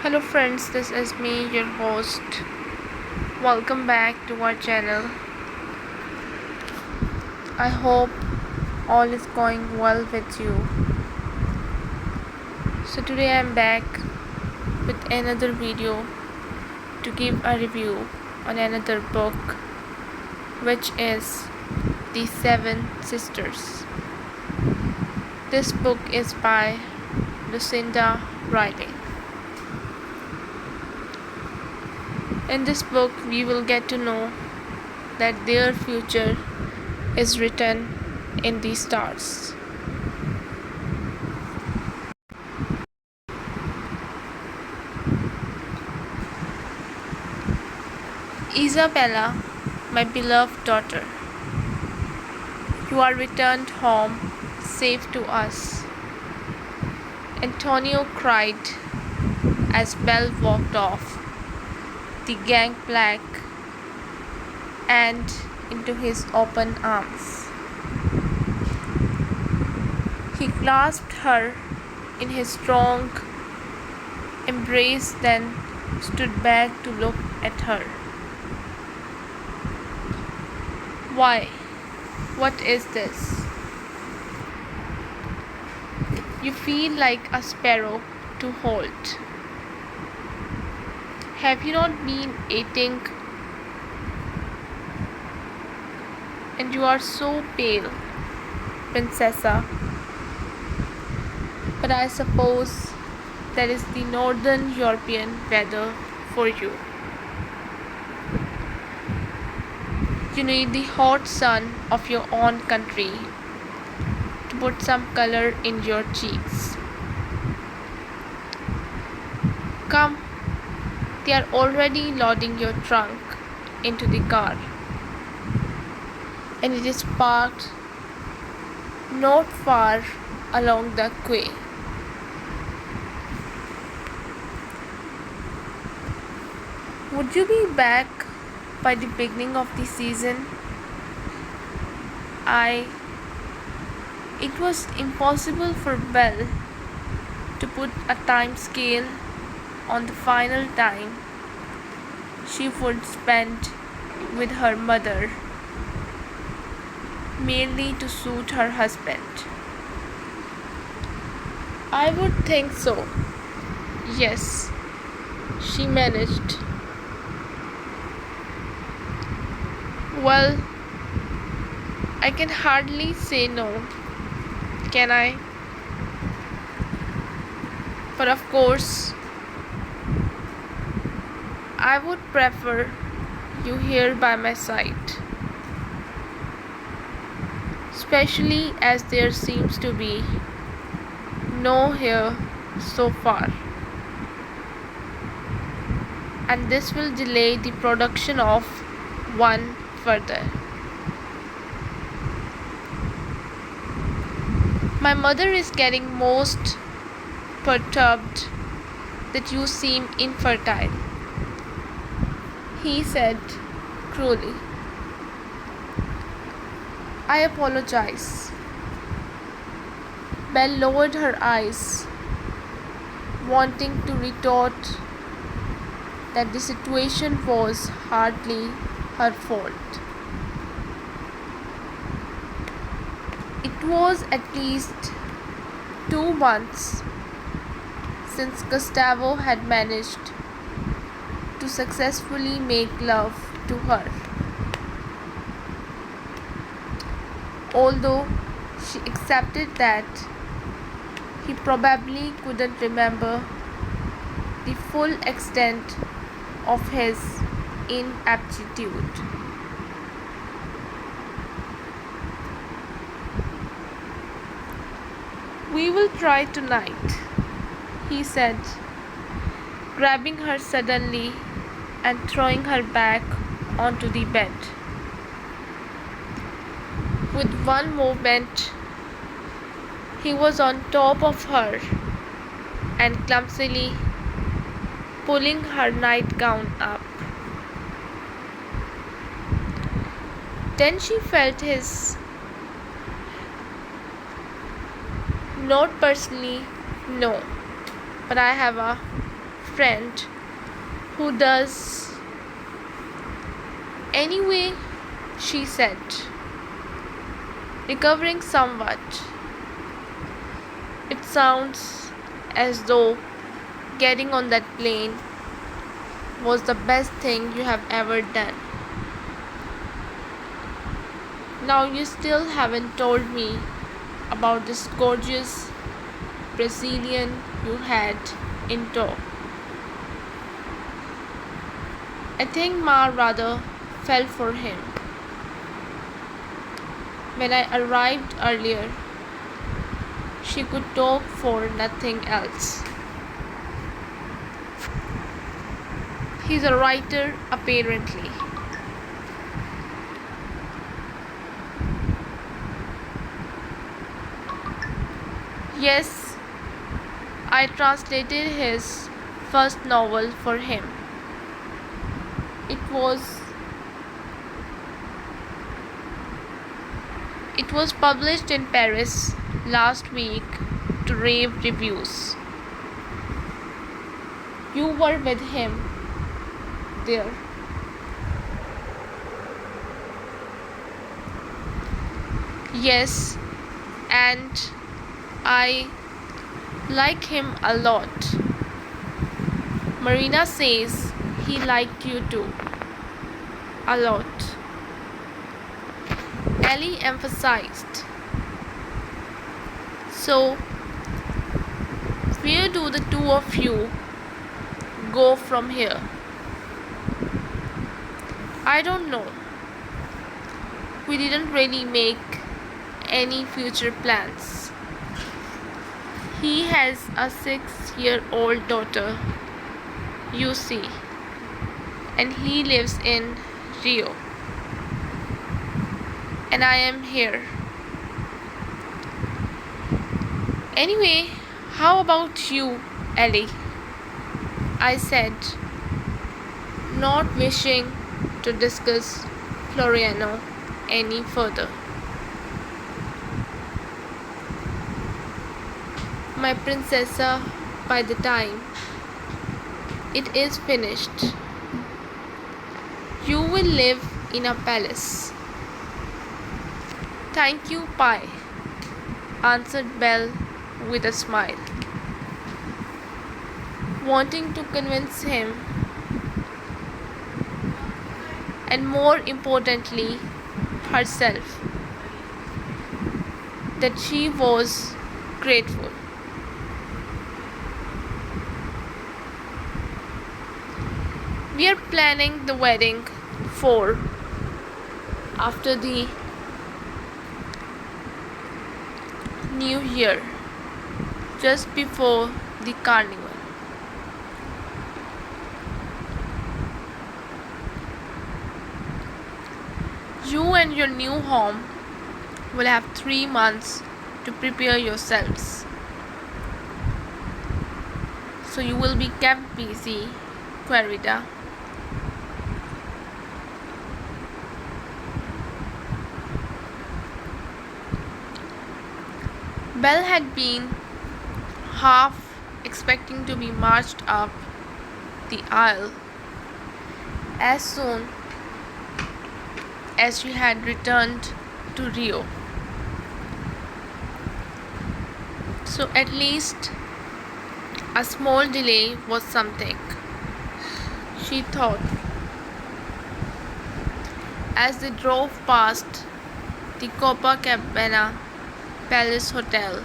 Hello friends, this is me, your host. Welcome back to our channel. I hope all is going well with you. So today I am back with another video to give a review on another book, which is The Seven Sisters. This book is by Lucinda Riley. In this book, we will get to know that their future is written in the stars. Isabella, my beloved daughter, you are returned home safe to us. Antonio cried as Belle walked off the gangplank and into his open arms. He clasped her in his strong embrace, then stood back to look at her. Why? What is this? You feel like a sparrow to hold. Have you not been eating? And you are so pale, Princessa. But I suppose that is the northern European weather for you. You need the hot sun of your own country to put some color in your cheeks. Come, they are already loading your trunk into the car, and it is parked not far along the quay. Would you be back by the beginning of the season? It was impossible for Belle to put a time scale on the final time she would spend with her mother, merely to suit her husband. I would think so. Yes, she managed. Well, I can hardly say no, can I? But of course, I would prefer you here by my side, especially as there seems to be no here so far, and this will delay the production of one further. My mother is getting most perturbed that you seem infertile, he said cruelly. I apologize. Belle lowered her eyes, wanting to retort that the situation was hardly her fault. It was at least 2 months since Gustavo had managed to successfully make love to her, although she accepted that he probably couldn't remember the full extent of his inaptitude. We will try tonight, he said, grabbing her suddenly and throwing her back onto the bed. With one movement, he was on top of her and clumsily pulling her nightgown up. Then she felt his. Not personally, no, but I have a friend who does. Anyway, she said, recovering somewhat. It sounds as though getting on that plane was the best thing you have ever done. Now you still haven't told me about this gorgeous Brazilian you had in tow. I think Ma rather fell for him. When I arrived earlier, she could talk for nothing else. He's a writer, apparently. Yes, I translated his first novel for him. It was published in Paris last week to rave reviews. You were with him there. Yes, and I like him a lot. Marina says he liked you too. A lot. Ellie emphasized. So, where do the two of you go from here? I don't know. We didn't really make any future plans. He has a 6-year-old daughter, you see, and he lives in Rio. And I am here. Anyway, how about you, Ellie? I said, not wishing to discuss Floriano any further. My princessa, by the time it is finished, you will live in a palace. Thank you, Pi, answered Belle with a smile, wanting to convince him, and more importantly, herself, that she was grateful. We are planning the wedding for after the New Year, just before the carnival. You and your new home will have 3 months to prepare yourselves. So you will be kept busy, Querida. Belle had been half expecting to be marched up the aisle as soon as she had returned to Rio. So at least a small delay was something, she thought, as they drove past the Copacabana Palace Hotel,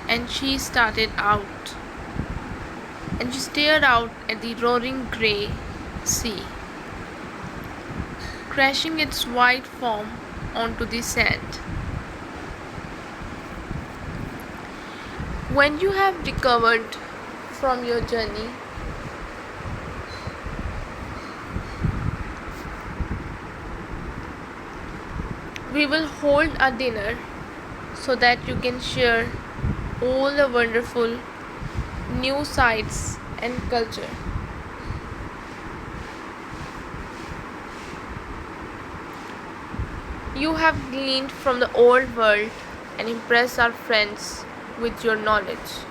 and she started out, and she stared out at the roaring grey sea, crashing its white foam onto the sand. When you have recovered from your journey, we will hold a dinner so that you can share all the wonderful new sights and culture. You have gleaned from the old world and impress our friends with your knowledge.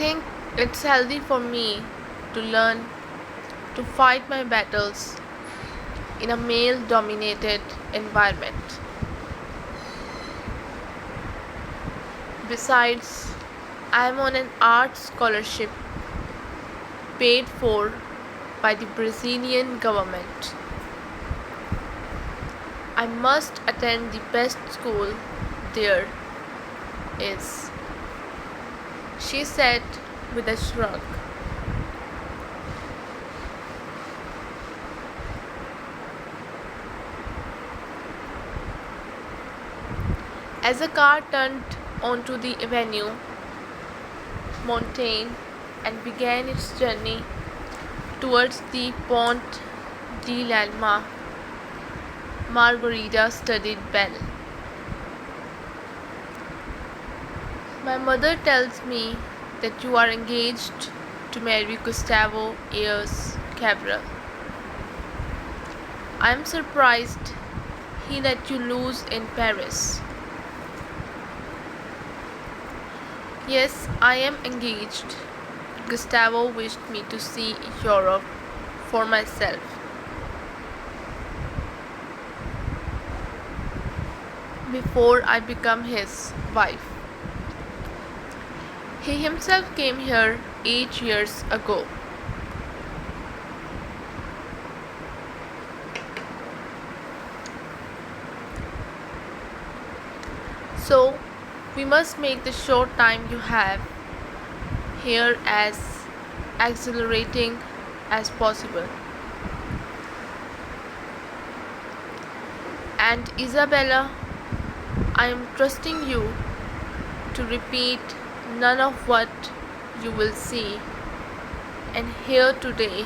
think it's healthy for me to learn to fight my battles in a male dominated environment. Besides, I am on an art scholarship paid for by the Brazilian government. I must attend the best school there is, she said with a shrug. As the car turned onto the avenue Montaigne and began its journey towards the Pont de l'Alma, Margarita studied Bell. My mother tells me that you are engaged to marry Gustavo Ayres Cabral. I am surprised he let you loose in Paris. Yes, I am engaged. Gustavo wished me to see Europe for myself. Before I become his wife. He himself came here 8 years ago. So, we must make the short time you have here as exhilarating as possible. And Isabella, I am trusting you to repeat none of what you will see and hear today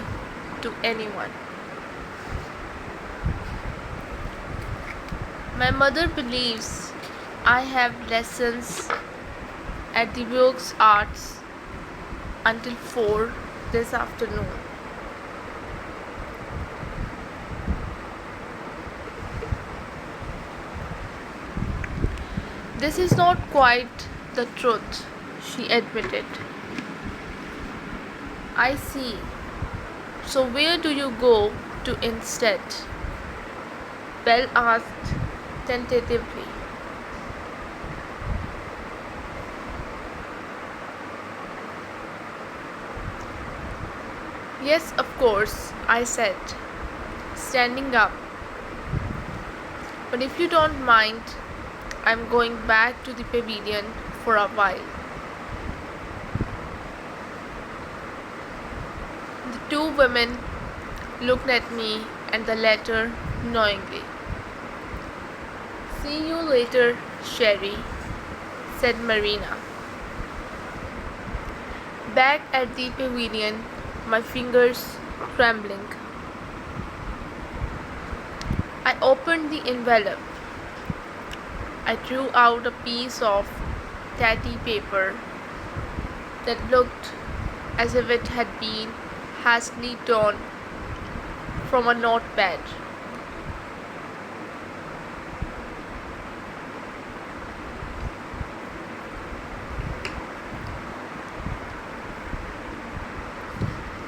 to anyone. My mother believes I have lessons at the Beaux Arts until 4 this afternoon. This is not quite the truth, she admitted. I see. So where do you go to instead? Belle asked tentatively. Yes, of course, I said, standing up. But if you don't mind, I'm going back to the pavilion for a while. The two women looked at me and the latter knowingly. See you later, Sherry, said Marina. Back at the pavilion, my fingers trembling. I opened the envelope. I drew out a piece of tatty paper that looked as if it had been hastily torn from a notepad.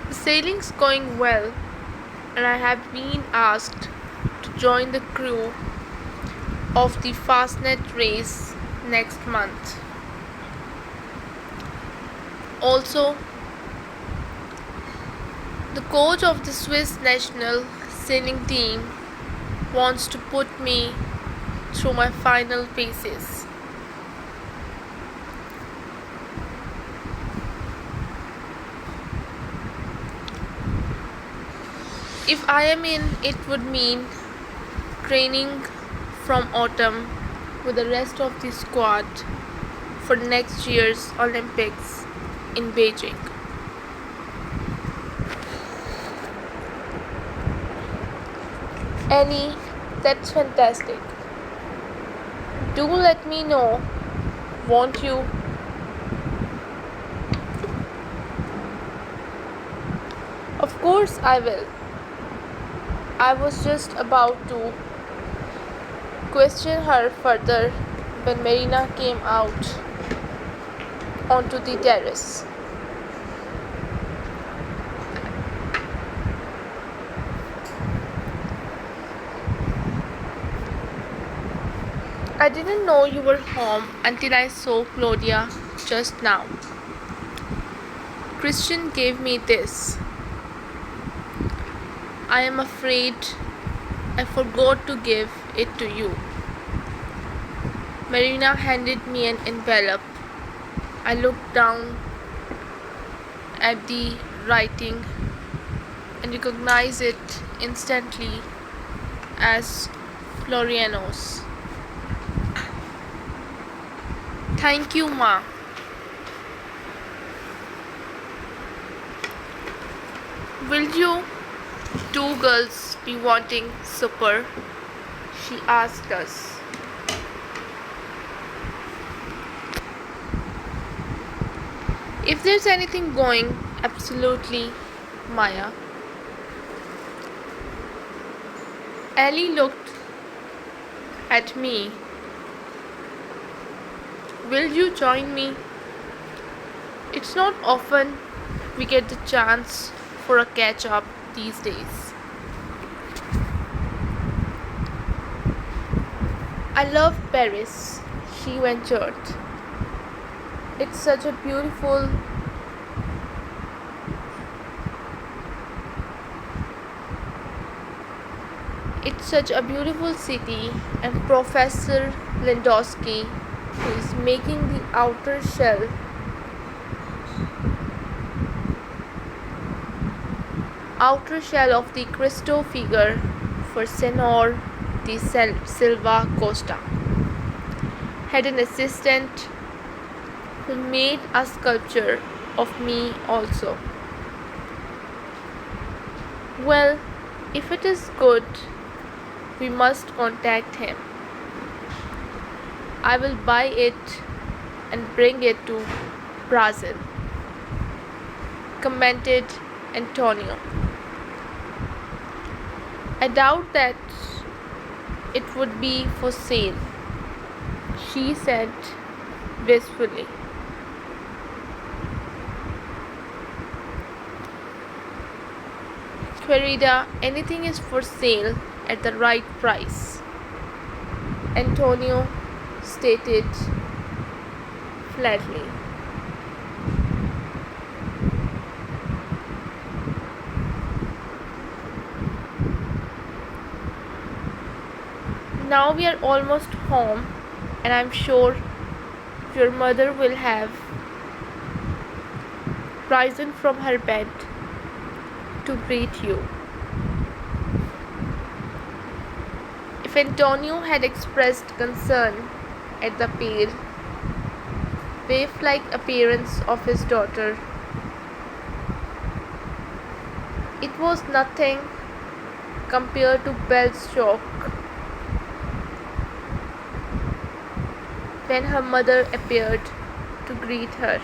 The sailing's going well, and I have been asked to join the crew of the Fastnet race next month. Also, the coach of the Swiss national sailing team wants to put me through my final paces. If I am in, it would mean training from autumn with the rest of the squad for next year's Olympics in Beijing. Annie, that's fantastic. Do let me know, won't you? Of course I will. I was just about to question her further when Marina came out onto the terrace. I didn't know you were home until I saw Claudia just now. Christian gave me this. I am afraid I forgot to give it to you. Marina handed me an envelope. I looked down at the writing and recognized it instantly as Floriano's. Thank you, Ma. Will you two girls be wanting supper? She asked us. If there's anything going, absolutely, Maya. Ellie looked at me. Will you join me? It's not often we get the chance for a catch up these days. I love Paris, she ventured. It's such a beautiful city, and Professor Lewandowski, who is making the outer shell of the Cristo figure for Senor de Silva Costa, had an assistant who made a sculpture of me also. Well, if it is good, we must contact him. I will buy it and bring it to Brazil, commented Antonio. I doubt that it would be for sale, she said wistfully. Querida, anything is for sale at the right price, Antonio stated flatly. Now we are almost home, and I'm sure your mother will have risen from her bed to greet you. If Antonio had expressed concern at the pale, waif-like appearance of his daughter, it was nothing compared to Belle's shock when her mother appeared to greet her.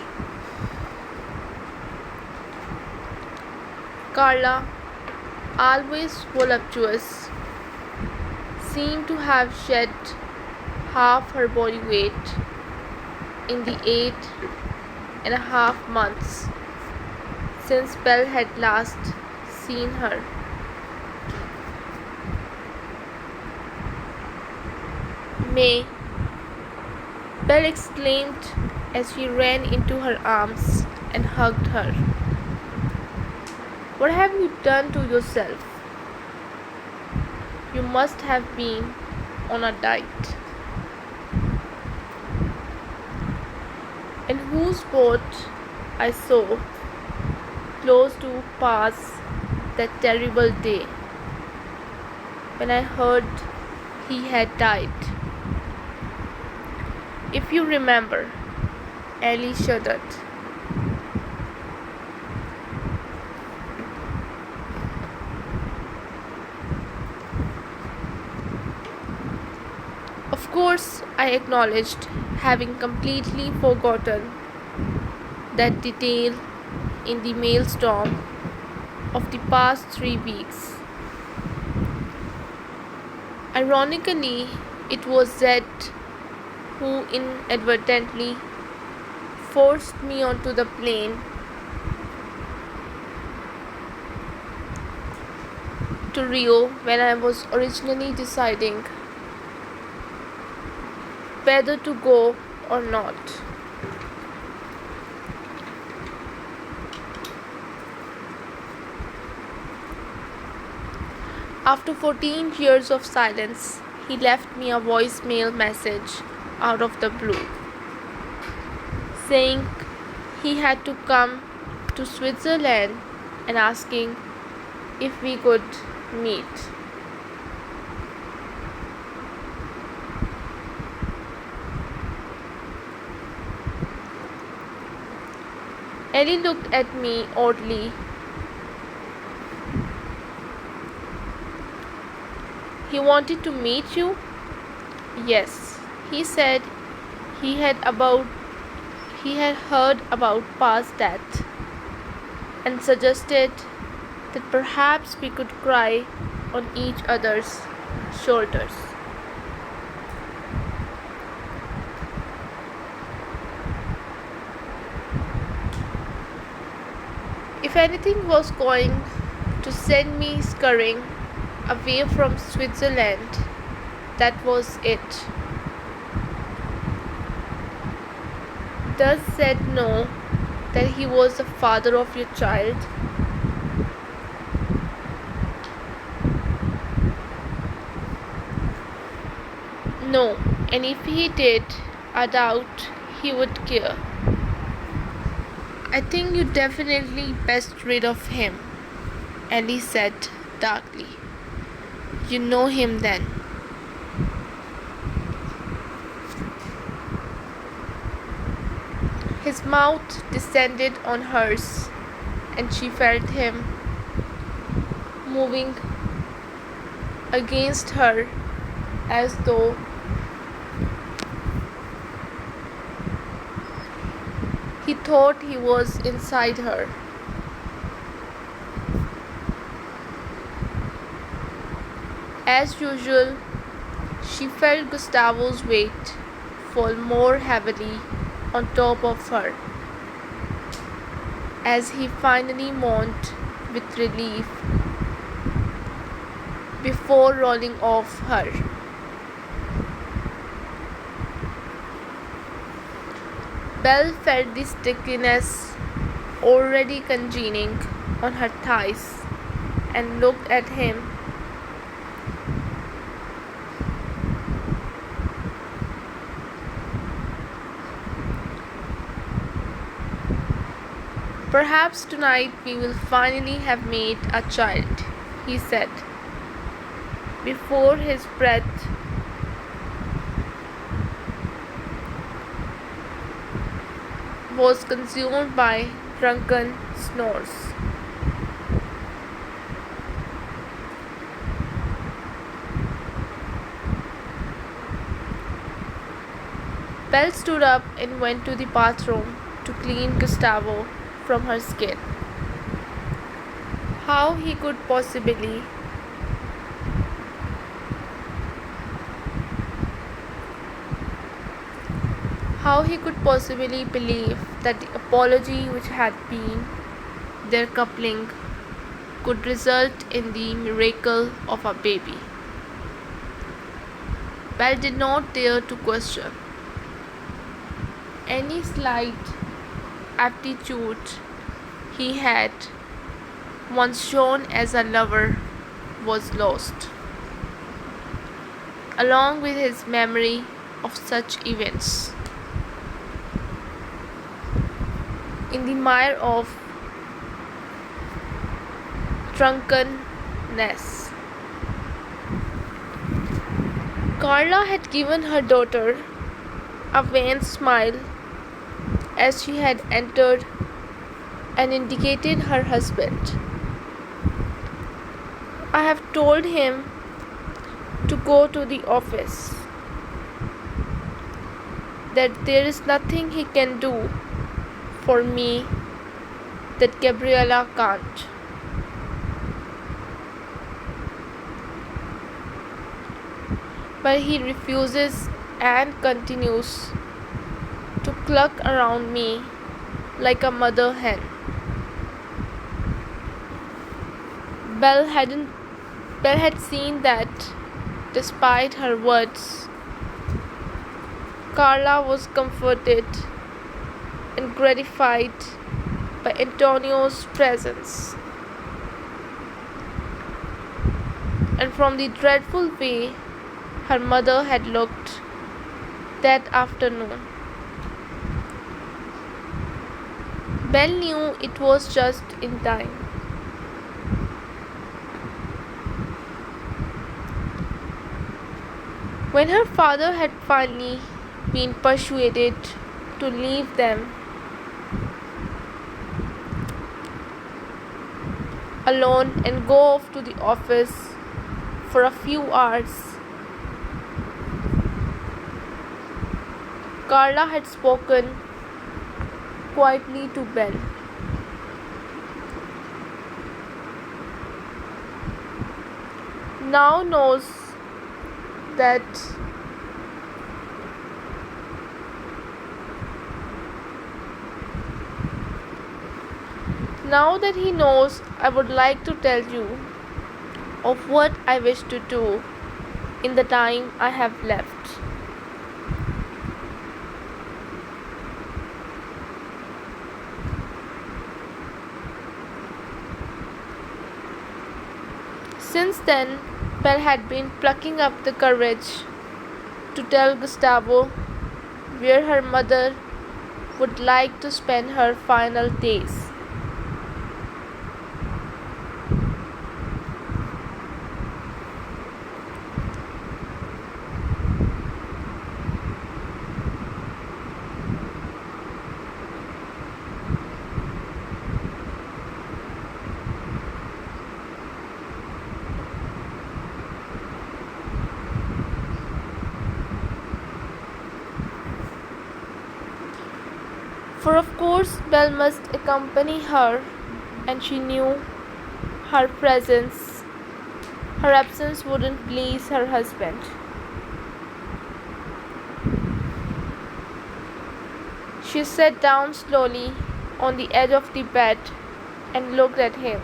Carla, always voluptuous, seemed to have shed half her body weight in the 8.5 months since Belle had last seen her. May, Belle exclaimed as she ran into her arms and hugged her. What have you done to yourself? You must have been on a diet. And whose boat I saw close to pass that terrible day when I heard he had died. If you remember, Ellie shuddered. Of course, I acknowledged having completely forgotten that detail in the maelstrom of the past 3 weeks. Ironically, it was Zed who inadvertently forced me onto the plane to Rio when I was originally deciding whether to go or not. After 14 years of silence, he left me a voicemail message out of the blue, saying he had to come to Switzerland and asking if we could meet. Ellie looked at me oddly. He wanted to meet you? Yes, he said he had heard about past death and suggested that perhaps we could cry on each other's shoulders. If anything was going to send me scurrying away from Switzerland, that was it. Does said know that he was the father of your child? No, and if he did, I doubt he would care. I think you definitely best rid of him, Ellie said darkly. You know him then. His mouth descended on hers, and she felt him moving against her as though he thought he was inside her. As usual, she felt Gustavo's weight fall more heavily on top of her as he finally moaned with relief before rolling off her. Belle felt the stickiness already congealing on her thighs and looked at him. Perhaps tonight we will finally have made a child, he said, before his breath was consumed by drunken snores. Belle stood up and went to the bathroom to clean Gustavo from her skin. How he could possibly believe that the apology which had been their coupling could result in the miracle of a baby. Belle did not dare to question. Any slight aptitude he had once shown as a lover was lost, along with his memory of such events. In the mire of drunkenness, Carla had given her daughter a wan smile as she had entered and indicated her husband. I have told him to go to the office, that there is nothing he can do for me that Gabriella can't. But he refuses and continues to cluck around me like a mother hen. Belle had seen that despite her words, Carla was comforted and gratified by Antonio's presence, and from the dreadful way her mother had looked that afternoon, Belle knew it was just in time. When her father had finally been persuaded to leave them alone and go off to the office for a few hours, Carla had spoken quietly to Belle. Now knows that Now that he knows, I would like to tell you of what I wish to do in the time I have left. Since then, Belle had been plucking up the courage to tell Gustavo where her mother would like to spend her final days. For of course Belle must accompany her, and she knew her absence wouldn't please her husband. She sat down slowly on the edge of the bed and looked at him.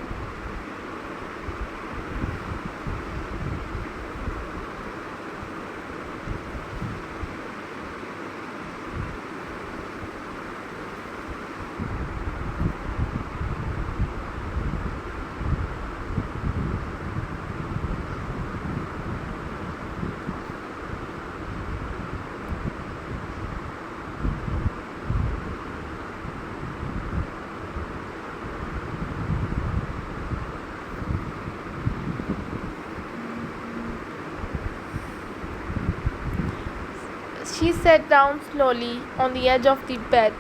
She sat down slowly on the edge of the bed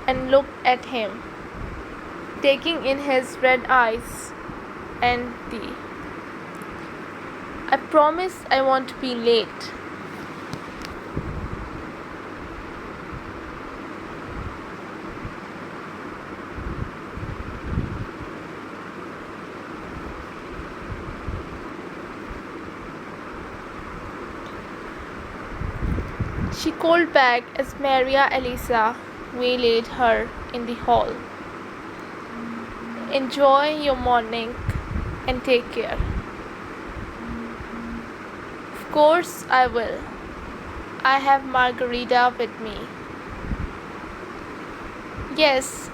and looked at him, taking in his red eyes and I promise I won't be late. She called back as Maria Elisa waylaid her in the hall. Enjoy your morning and take care. Of course I will. I have Margarita with me. Yes,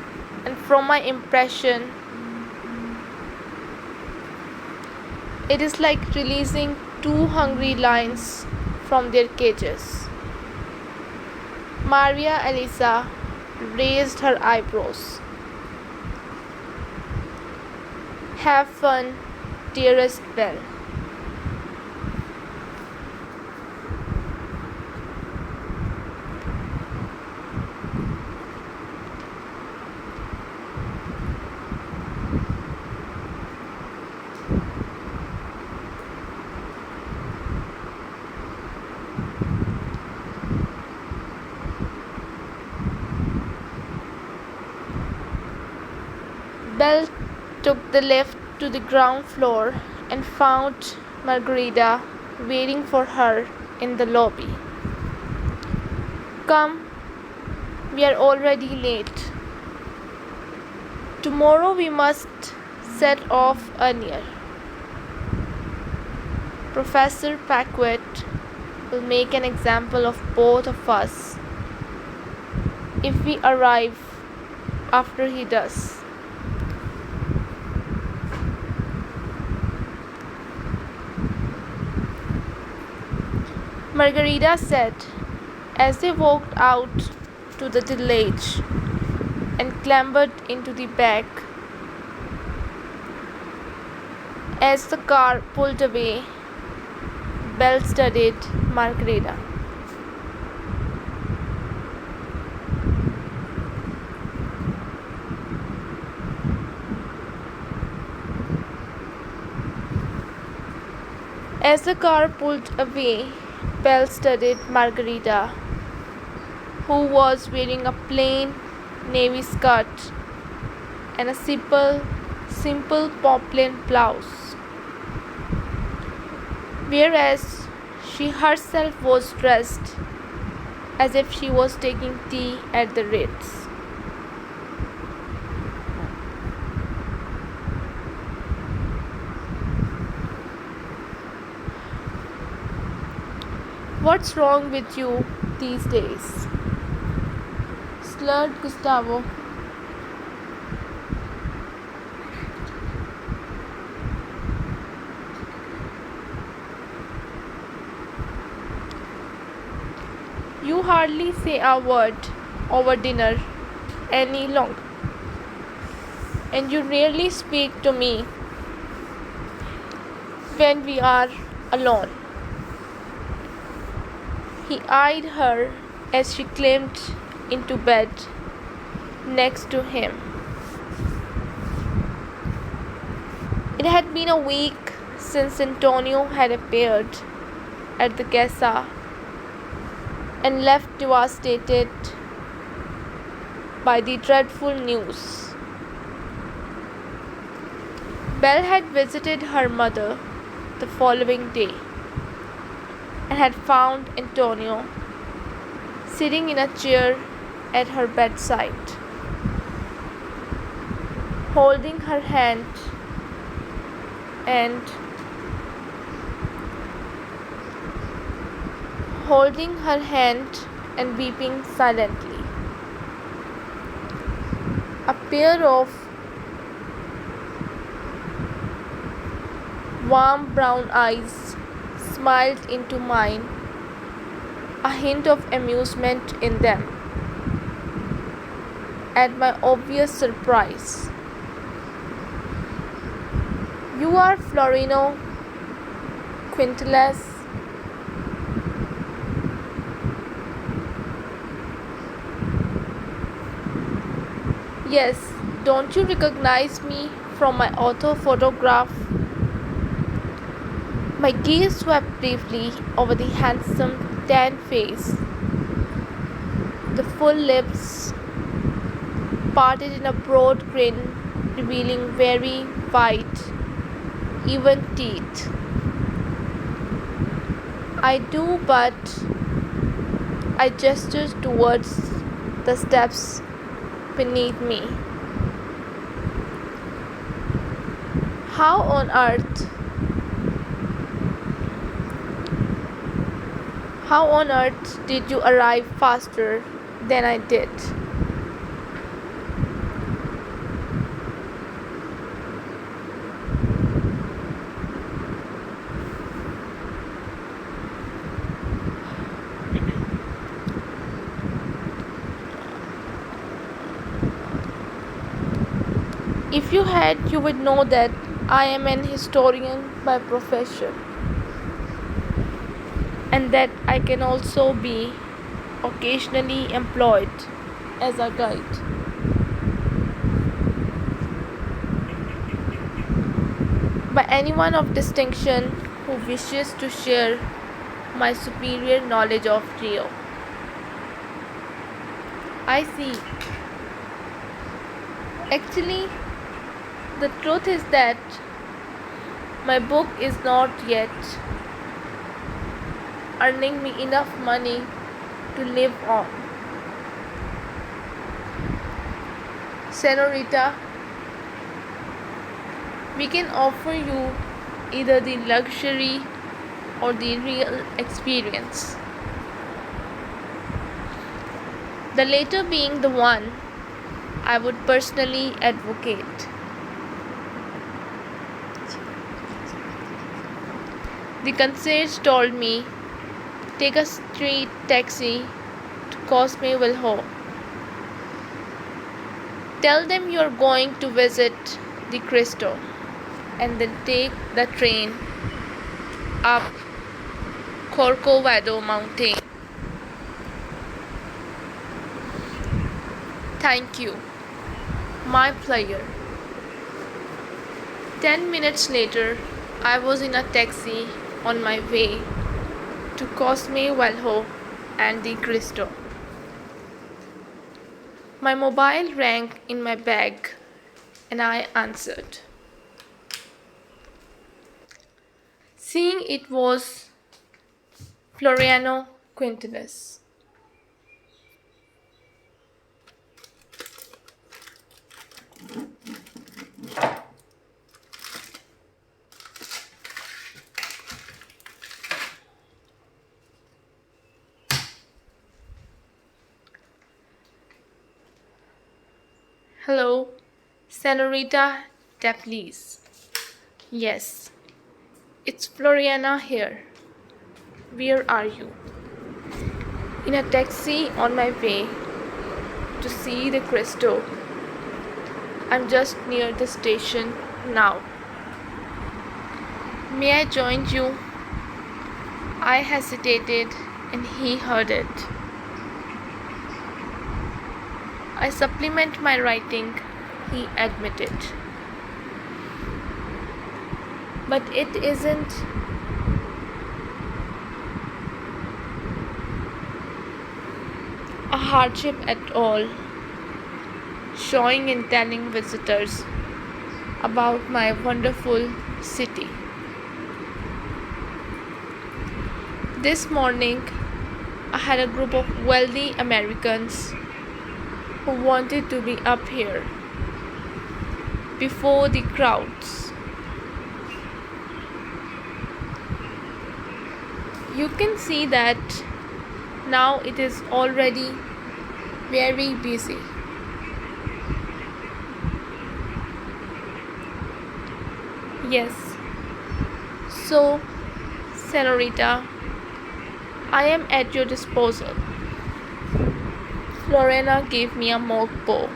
and from my impression, it is like releasing two hungry lions from their cages. Maria Elisa raised her eyebrows. Have fun, dearest Belle. Belle took the lift to the ground floor and found Margarita waiting for her in the lobby. Come, we are already late. Tomorrow we must set off earlier. Professor Paquette will make an example of both of us if we arrive after he does. Margarita said as they walked out to the delage and clambered into the back. As the car pulled away, Belle studied Margarita. As the car pulled away, Belle studied Margarita, who was wearing a plain navy skirt and a simple poplin blouse, whereas she herself was dressed as if she was taking tea at the Ritz. What's wrong with you these days? Slurred Gustavo. You hardly say a word over dinner any longer, and you rarely speak to me when we are alone. He eyed her as she climbed into bed next to him. It had been a week since Antonio had appeared at the casa and left devastated by the dreadful news. Belle had visited her mother the following day and had found Antonio sitting in a chair at her bedside, holding her hand and weeping silently. A pair of warm brown eyes smiled into mine, a hint of amusement in them at my obvious surprise. You are Florino Quinteles? Yes, don't you recognize me from my auto photograph? My gaze swept briefly over the handsome tan face, the full lips parted in a broad grin revealing very white, even teeth. I do, but I gestured towards the steps beneath me. How on earth did you arrive faster than I did? If you had, you would know that I am an historian by profession, and that I can also be occasionally employed as a guide. By anyone of distinction who wishes to share my superior knowledge of Rio. I see. Actually, the truth is that my book is not yet earning me enough money to live on. Senorita, we can offer you either the luxury or the real experience. The latter being the one I would personally advocate. The concierge told me, take a street taxi to Cosmeville Hall. Tell them you're going to visit the Cristo, and then take the train up Corcovado Mountain. Thank you, my player. 10 minutes later, I was in a taxi on my way to Cosmeville and the Cristo. My mobile rang in my bag and I answered. Seeing it was Floriano Quintanas. Hello, Senorita D'Aplièse. Yes, it's Floriana here. Where are you? In a taxi on my way to see the Cristo. I'm just near the station now. May I join you? I hesitated and he heard it. I supplement my writing, he admitted. But it isn't a hardship at all, showing and telling visitors about my wonderful city. This morning, I had a group of wealthy Americans who wanted to be up here before the crowds. You can see that now it is already very busy. Yes. So, Senorita, I am at your disposal. Lorena gave me a mock bow.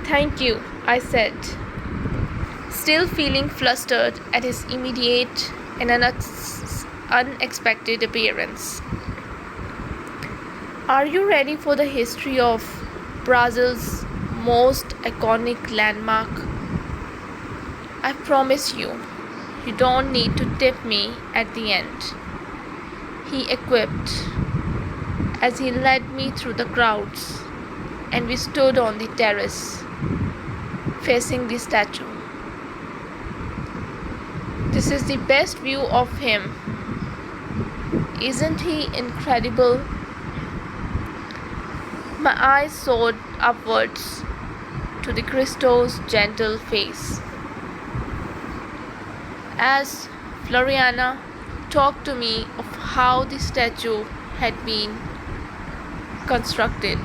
Thank you, I said, still feeling flustered at his immediate and unexpected appearance. Are you ready for the history of Brazil's most iconic landmark? I promise you, you don't need to tip me at the end, he equipped as he led me through the crowds and we stood on the terrace facing the statue. This is the best view of him. Isn't he incredible? My eyes soared upwards to the Cristo's gentle face as Floriana talked to me of how the statue had been constructed.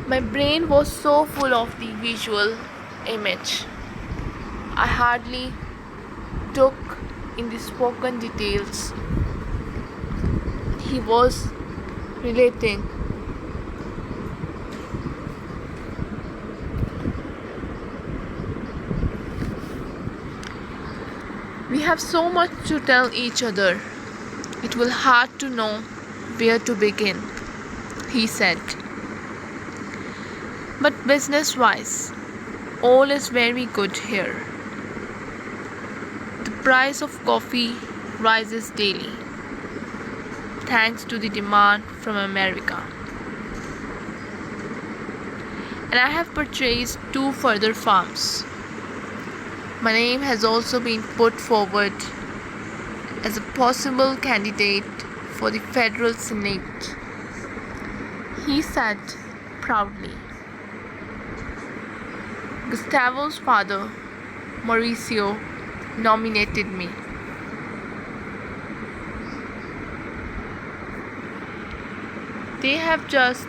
My brain was so full of the visual image, I hardly took in the spoken details he was relating. We have so much to tell each other. It will hard to know where to begin, he said. But business-wise, all is very good here. The price of coffee rises daily, thanks to the demand from America. And I have purchased 2 further farms. My name has also been put forward as a possible candidate for the federal Senate. He said proudly. Gustavo's father, Mauricio, nominated me. They have just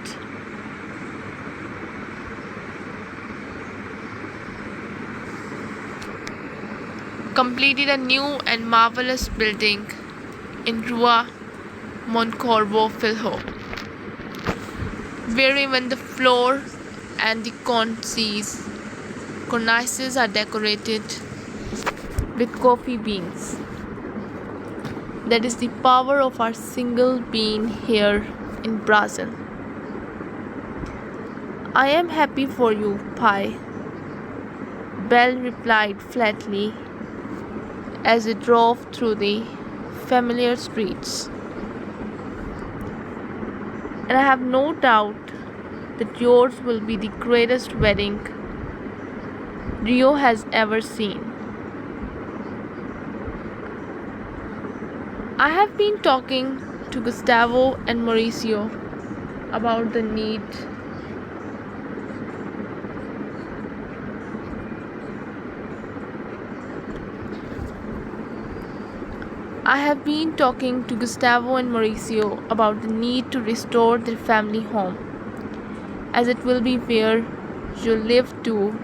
completed a new and marvelous building in Rua Moncorvo Filho, where even the floor and the cornices are decorated with coffee beans. That is the power of our single bean here in Brazil. I am happy for you, Pai, Belle replied flatly as they drove through the familiar streets. And I have no doubt that yours will be the greatest wedding Rio has ever seen. I have been talking to Gustavo and Mauricio about the need to restore their family home, as it will be where you live too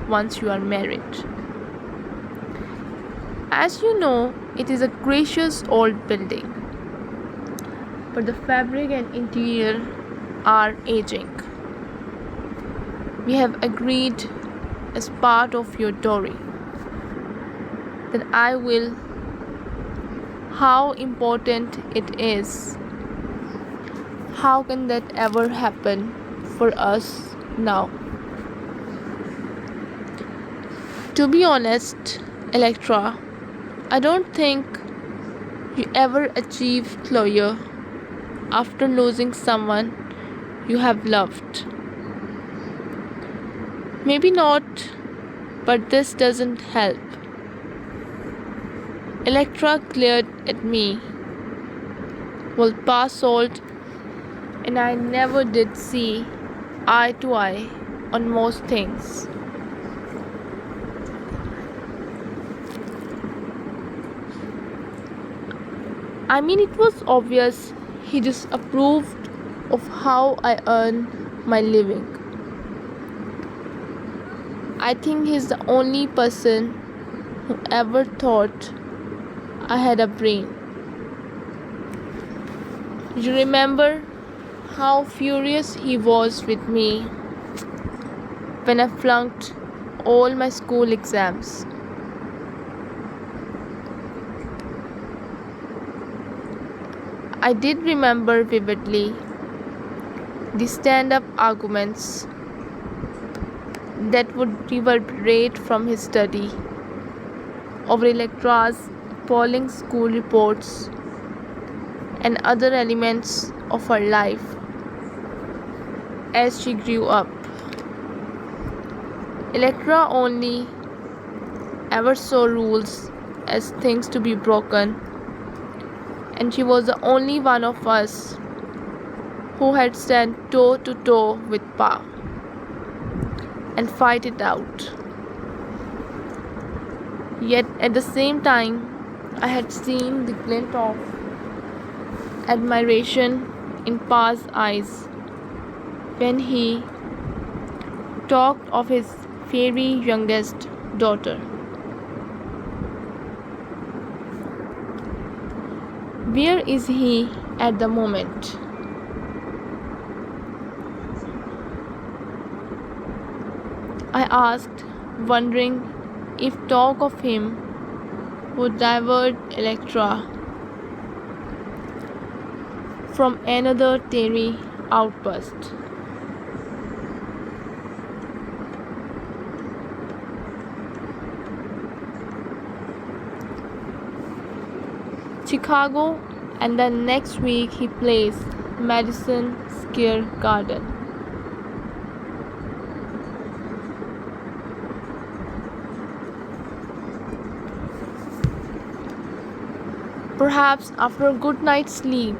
once you are married. As you know, it is a gracious old building, but the fabric and interior are aging. We have agreed as part of your dowry that I will. How important it is. How can that ever happen for us now? To be honest, Electra, I don't think you ever achieve closure after losing someone you have loved. Maybe not, but this doesn't help. Electra glared at me, well past salt, and I never did see eye to eye on most things. I mean, it was obvious he disapproved of how I earn my living. I think he's the only person who ever thought I had a brain. You remember how furious he was with me when I flunked all my school exams. I did remember vividly the stand-up arguments that would reverberate from his study over Electra's appalling school reports and other elements of her life as she grew up. Electra only ever saw rules as things to be broken, and she was the only one of us who had stand toe to toe with Pa and fight it out. Yet at the same time, I had seen the glint of admiration in Pa's eyes when he talked of his fairy youngest daughter. Where is he at the moment? I asked, wondering if talk of him would divert Electra from another teary outburst. Chicago, and then next week he plays Madison Square Garden. Perhaps after a good night's sleep,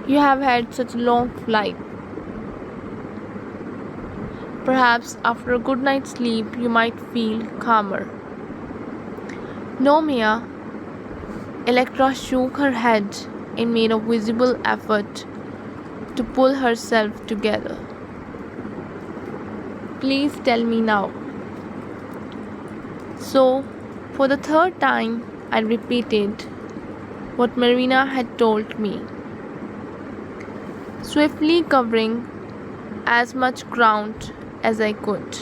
You have had such a long flight. Perhaps after a good night's sleep you might feel calmer. No, Mia. Electra shook her head and made a visible effort to pull herself together. Please tell me now. So, for the third time, I repeated what Marina had told me, swiftly covering as much ground as I could.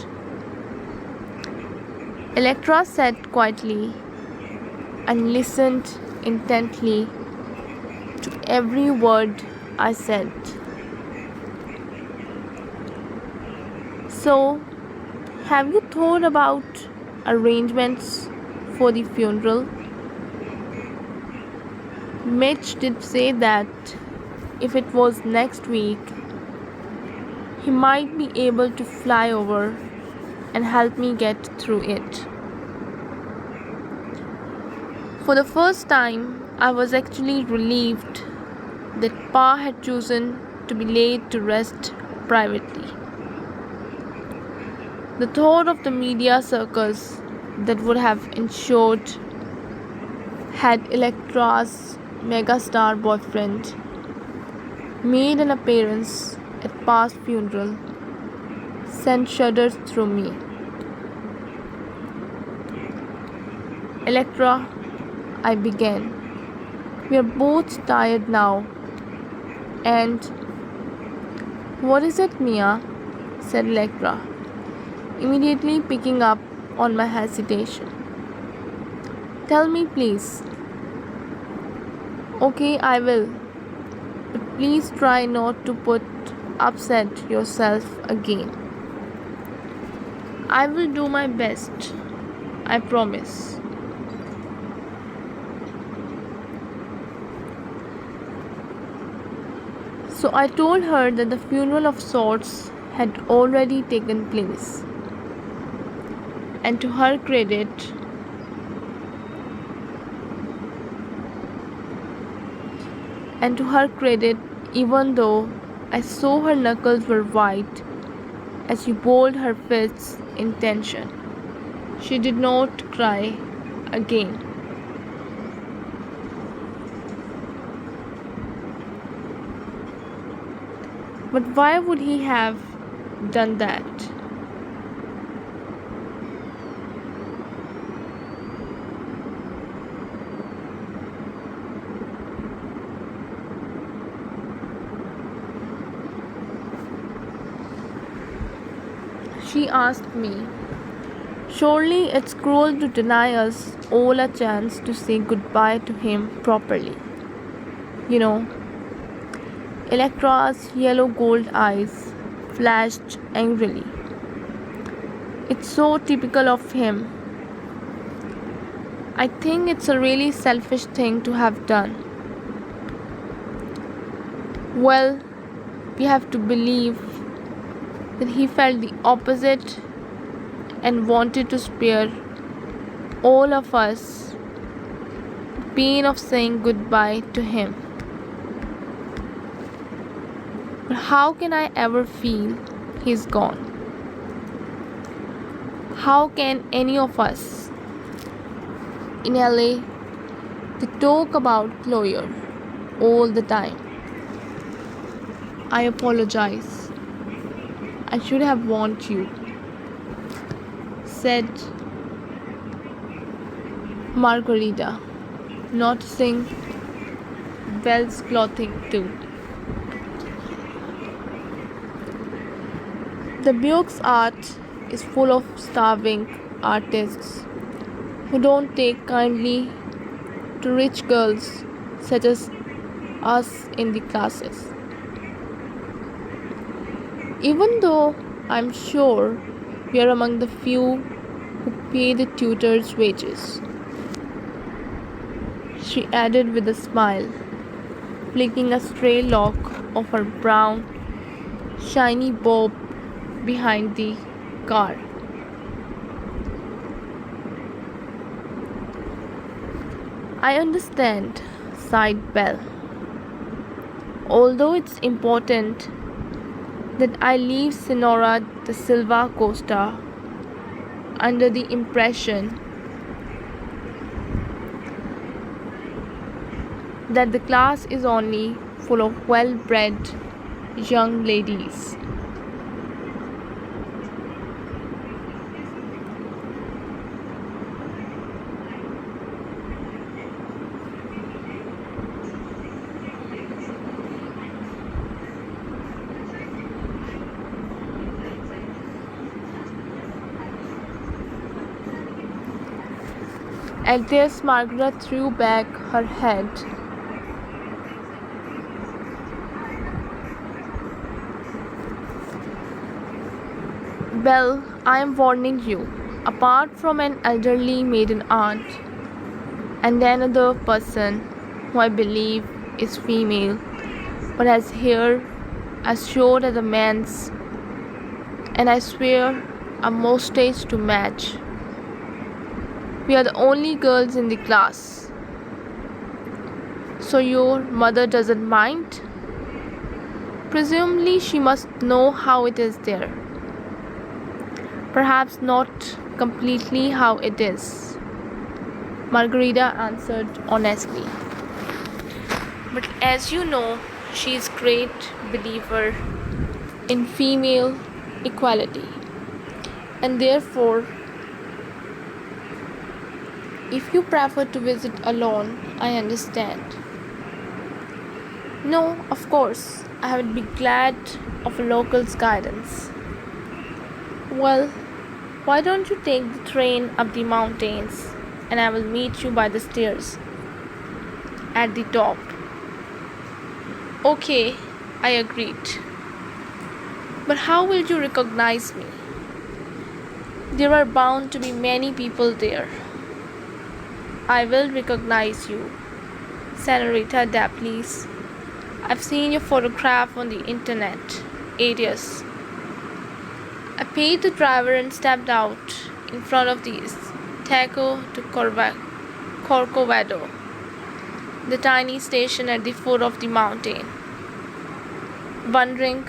Electra sat quietly and listened intently to every word I said. So, have you thought about arrangements for the funeral? Mitch did say that if it was next week, he might be able to fly over and help me get through it. For the first time, I was actually relieved that Pa had chosen to be laid to rest privately. The thought of the media circus that would have ensued had Electra's megastar boyfriend made an appearance at Pa's funeral sent shudders through me. Electra, I began. We are both tired now. And what is it, Mia? Said Electra, immediately picking up on my hesitation. Tell me, please. Okay, I will. But please try not to upset yourself again. I will do my best. I promise. So I told her that the funeral of sorts had already taken place. And to her credit, even though I saw her knuckles were white as she balled her fists in tension, she did not cry again. But why would he have done that? She asked me. Surely it's cruel to deny us all a chance to say goodbye to him properly. You know, Electra's yellow gold eyes flashed angrily. It's so typical of him. I think it's a really selfish thing to have done. Well, we have to believe that he felt the opposite and wanted to spare all of us the pain of saying goodbye to him. But how can I ever feel he's gone? How can any of us in LA to talk about closure all the time? I apologize. I should have warned you, said Margarita, noticing Belle's clothing too. The Buick's art is full of starving artists who don't take kindly to rich girls such as us in the classes. Even though I'm sure we are among the few who pay the tutor's wages, she added with a smile, flicking a stray lock of her brown, shiny bob behind the car. I understand, sighed Belle. Although it's important that I leave Senora da Silva Costa under the impression that the class is only full of well-bred young ladies. At this, Margaret threw back her head. Well, I am warning you. Apart from an elderly maiden aunt and another person who I believe is female but has hair as short as a man's, and I swear a mustache to match, we are the only girls in the class. So your mother doesn't mind? Presumably she must know how it is there. Perhaps not completely how it is, Margarita answered honestly. But as you know, she is great believer in female equality, and therefore if you prefer to visit alone, I understand. No, of course, I would be glad of a local's guidance. Well, why don't you take the train up the mountains and I will meet you by the stairs at the top? Okay, I agreed. But how will you recognize me? There are bound to be many people there. I will recognize you, Senorita D'Aplièse. I've seen your photograph on the internet. Arias. I paid the driver and stepped out in front of the Taco de Corcovado, the tiny station at the foot of the mountain, wondering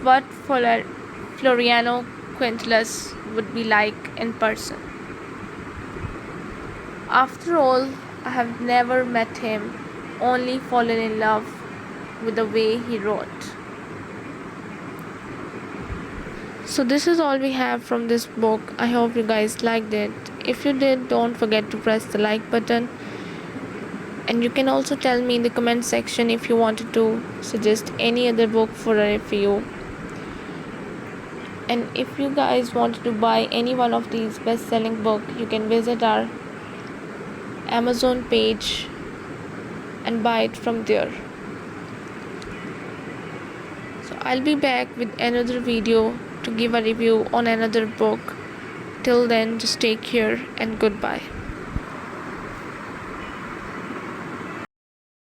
what Floriano Quintelas would be like in person. After all, I have never met him, only fallen in love with the way he wrote. So this is all we have from this book. I hope you guys liked it. If you did, don't forget to press the like button. And you can also tell me in the comment section if you wanted to suggest any other book for a review. And if you guys wanted to buy any one of these best-selling books, you can visit our Amazon page and buy it from there. So I'll be back with another video to give a review on another book. Till then, just take care and goodbye.